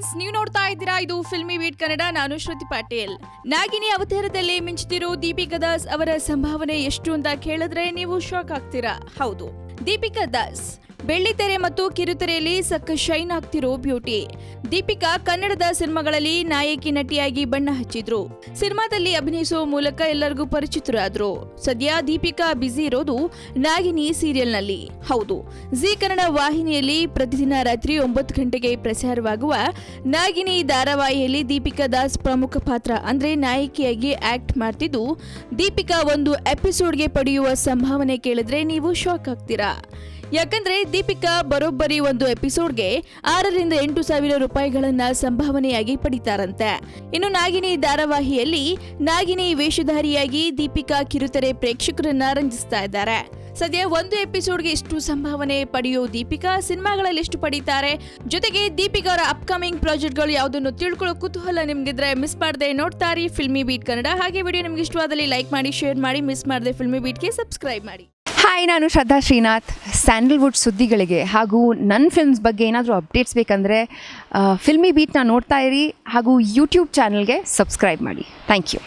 Friends, ನೀವು ನೋಡ್ತಾ ಇದ್ದೀರಾ ಇದು ಫಿಲ್ಮಿ ಬೀಟ್ ಕನ್ನಡ. ನಾನು ಶ್ರುತಿ ಪಾಟೀಲ್. ನಾಗಿನಿ ಅವತಾರದಲ್ಲಿ ಮಿಂಚುತ್ತಿರೋ ದೀಪಿಕಾ ದಾಸ್ ಅವರ ಸಂಭಾವನೆ ಎಷ್ಟು ಅಂತ ಕೇಳಿದ್ರೆ ನೀವು ಶಾಕ್ ಆಗ್ತೀರಾ. ಹೌದು, ದೀಪಿಕಾ ದಾಸ್ ಬೆಳ್ಳಿತೆರೆ ಮತ್ತು ಕಿರುತೆರೆಯಲ್ಲಿ ಸಕ್ಕ ಶೈನ್ ಆಗ್ತಿರೋ ಬ್ಯೂಟಿ. ದೀಪಿಕಾ ಕನ್ನಡದ ಸಿನಿಮಾಗಳಲ್ಲಿ ನಾಯಕಿ ನಟಿಯಾಗಿ ಬಣ್ಣ ಹಚ್ಚಿದ್ರು. ಸಿನಿಮಾದಲ್ಲಿ ಅಭಿನಯಿಸುವ ಮೂಲಕ ಎಲ್ಲರಿಗೂ ಪರಿಚಿತರಾದ್ರು. ಸದ್ಯ ದೀಪಿಕಾ ಬ್ಯುಸಿ ಇರೋದು ನಾಗಿನಿ ಸೀರಿಯಲ್ನಲ್ಲಿ. ಹೌದು, ಜಿ ಕನ್ನಡ ವಾಹಿನಿಯಲ್ಲಿ ಪ್ರತಿದಿನ ರಾತ್ರಿ 9 ಗಂಟೆಗೆ ಪ್ರಸಾರವಾಗುವ ನಾಗಿನಿ ಧಾರಾವಾಹಿಯಲ್ಲಿ ದೀಪಿಕಾ ದಾಸ್ ಪ್ರಮುಖ ಪಾತ್ರ ಅಂದ್ರೆ ನಾಯಕಿಯಾಗಿ ಆಕ್ಟ್ ಮಾಡ್ತಿದ್ದು, ದೀಪಿಕಾ ಒಂದು ಎಪಿಸೋಡ್ಗೆ ಪಡೆಯುವ ಸಂಭಾವನೆ ಕೇಳಿದ್ರೆ ನೀವು ಶಾಕ್ ಆಗ್ತೀರಾ. ಯಾಕಂದ್ರೆ ದೀಪಿಕಾ ಬರೋಬ್ಬರಿ ಒಂದು ಎಪಿಸೋಡ್ಗೆ 6 ರಿಂದ 8 ಸಾವಿರ ರೂಪಾಯಿಗಳನ್ನ ಸಂಭಾವನೆಯಾಗಿ ಪಡಿತಾರಂತೆ. ಇನ್ನು ನಾಗಿನಿ ಧಾರಾವಾಹಿಯಲ್ಲಿ ನಾಗಿನಿ ವೇಷಧಾರಿಯಾಗಿ ದೀಪಿಕಾ ಕಿರುತೆರೆ ಪ್ರೇಕ್ಷಕರನ್ನ ರಂಜಿಸ್ತಾ ಇದ್ದಾರೆ. ಸದ್ಯ ಒಂದು ಎಪಿಸೋಡ್ಗೆ ಎಷ್ಟು ಸಂಭಾವನೆ ಪಡೆಯೋ ದೀಪಿಕಾ ಸಿನಿಮಾಗಳಲ್ಲಿ ಎಷ್ಟು ಪಡೀತಾರೆ, ಜೊತೆಗೆ ದೀಪಿಕಾ ಅವರ ಅಪ್ಕಮಿಂಗ್ ಪ್ರಾಜೆಕ್ಟ್ಗಳು ಯಾವುದನ್ನು ತಿಳ್ಕೊಳ್ಳೋ ಕುತೂಹಲ ನಿಮ್ಗಿದ್ರೆ ಮಿಸ್ ಮಾಡದೆ ನೋಡ್ತಾರಿ ಫಿಲ್ಮಿ ಬೀಟ್ ಕನ್ನಡ. ಹಾಗೆ ವಿಡಿಯೋ ನಿಮ್ಗೆ ಇಷ್ಟವಾದಲ್ಲಿ ಲೈಕ್ ಮಾಡಿ, ಶೇರ್ ಮಾಡಿ, ಮಿಸ್ ಮಾಡದೆ ಫಿಲ್ಮಿ ಬೀಟ್ಗೆ ಸಬ್ಸ್ಕ್ರೈಬ್ ಮಾಡಿ. ಹಾಯ್, ನಾನು ಶ್ರದ್ಧಾ ಶ್ರೀನಾಥ್. ಸ್ಯಾಂಡಲ್ವುಡ್ ಸುದ್ದಿಗಳಿಗೆ ಹಾಗೂ ನನ್ನ ಫಿಲ್ಮ್ಸ್ ಬಗ್ಗೆ ಏನಾದರೂ ಅಪ್ಡೇಟ್ಸ್ ಬೇಕಂದರೆ ಫಿಲ್ಮಿ ಬೀಟ್ನ ನೋಡ್ತಾ ಇರಿ ಹಾಗೂ ಯೂಟ್ಯೂಬ್ ಚಾನಲ್ಗೆ ಸಬ್ಸ್ಕ್ರೈಬ್ ಮಾಡಿ. Thank you.